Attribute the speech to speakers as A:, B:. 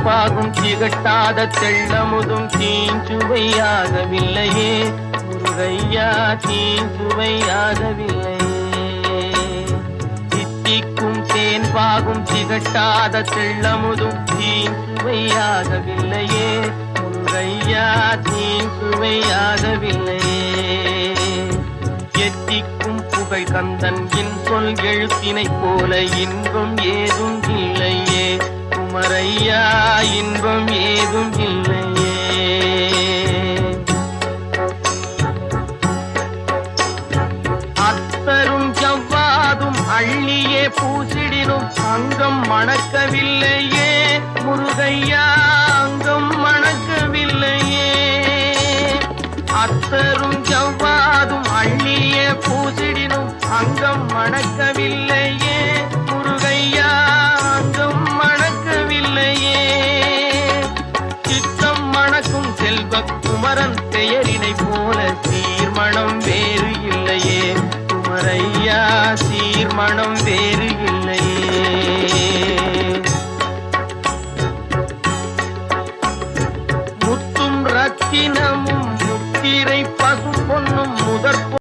A: தேன்பாகும் திகட்டாத தெள்ளமுதும் தீஞ்சுவையாகவில்லையே முருகையா, தீஞ்சுவையாகவில்லையே. தித்திக்கும் தேன்பாகும் திகட்டாத தெள்ளமுதும் தீஞ்சுவையாகவில்லையே முருகையா, தீஞ்சுவையாகவில்லையே. எத்திக்கும் புகழ் கந்தன் சொல் எழுத்தினைப் போல இன்பம் ஏதும் இல்லையே குமரையா, இன்பம் ஏதும் இல்லையே. அத்தரும் ஜவ்வாதும் அள்ளியே பூசிடினும் அங்கம் மணக்கவில்லையே முருகையா, அங்கம் மணக்கவில்லையே. அத்தரும் ஜவ்வாதும் அள்ளியே பூசிடினும் அங்கம் மணக்கவில்லையே முருகையா, அங்கம் மணக்கவில்லையே. சித்தம் மணக்கும் செல்வ குமரன்